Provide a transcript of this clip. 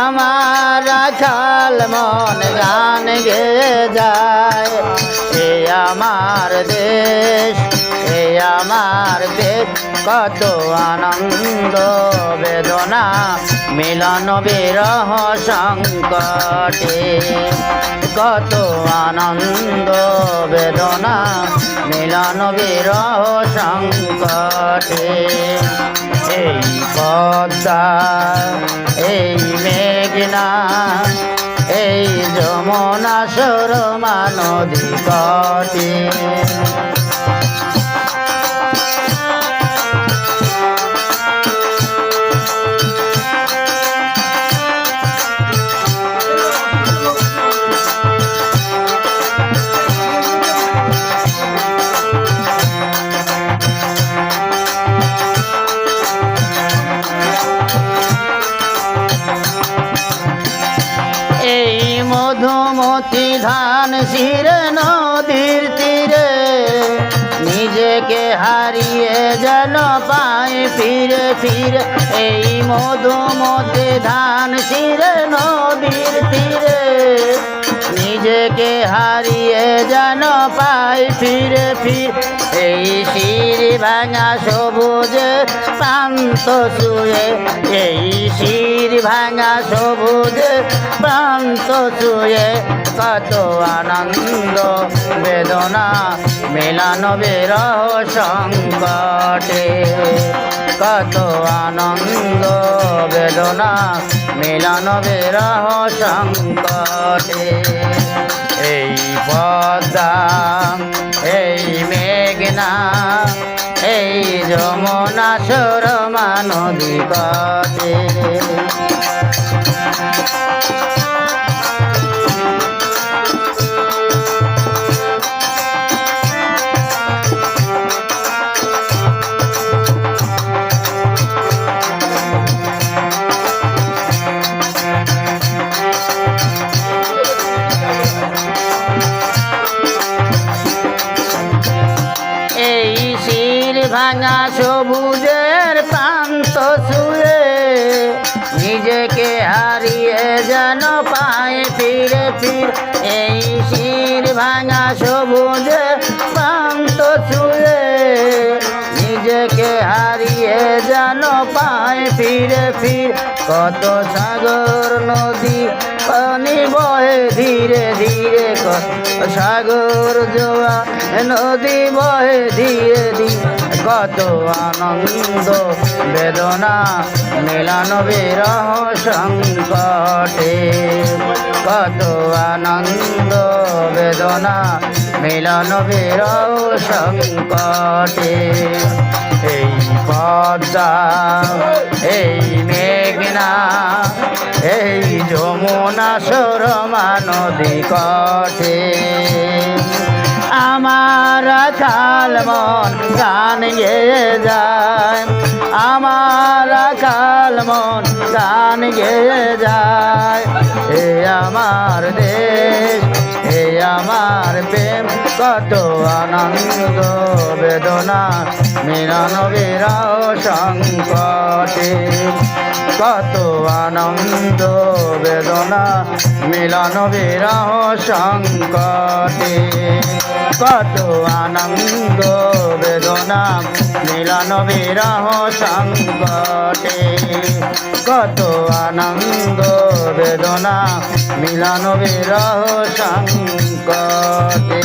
আমার রাখাল মন গান গেয়ে যায়। এ আমার দেশ, এ আমার দেশ, কত আনন্দ বেদনা মিলন বিরহ সংকটে। কত আনন্দ বেদনা মিলন বিরহ সংকটে। এই পদ্মা, এই মেঘনা, এই যমুনা সুরমা নদী কটে। মধুমতি ধান শিরে নদীর তীরে নিজেকে হারিয়ে যেন পায় ফিরে ফিরে। এই মধুমতি ধান শিরে নদীর তীরে নিজেকে হারিয়ে যেন পায় ফিরে ফিরে। এই শির ভাঙা সবুজে প্রান্ত ছুঁয়ে, এই শির ভাঙা সবুজে প্রান্ত ছুঁয়ে কত আনন্দ বেদনা মিলন বিরহ সংকটে। কত আনন্দ বেদনা মিলন বিরহ সংকটে। এই পদ্মা, এই মেঘনা, এই যমুনা সুরমা নদী কটে। ভাঙা সবুজের প্রান্ত ছুঁয়ে নিজেকে হারিয়ে যেন পায় ফিরে ফিরে। এই শির ভাঙা সবুজের প্রান্ত ছুঁয়ে নিজেকে হারিয়ে যেন পায় ফিরে ফিরে। কত সাগর নদী পানি বহে ধীরে ধীরে, কত সাগর জোয়া নদী বহে ধীরে ধীরে। কত আনন্দ বেদনা মিলন বিরহ সংকটে। কত আনন্দ বেদনা মিলন বিরহ সংকটে। এই পদ্মা, এই মেঘনা, এই যমুনা সুরমা নদী কটে। আমার রাখাল মন গান গেয়ে যায়। আমার রাখাল মন গান গেয়ে যায়। এ আমার দেশ, এ আমার প্রেম, কত আনন্দ বেদনা মিলন বিরহ সংকটে। কত আনন্দ বেদনা মিলন বিরহ সংকটে। কত আনন্দ বেদনা মিলন বিরহ সংকটে। কত আনন্দ বেদনা মিলন বিরহ সংকটে।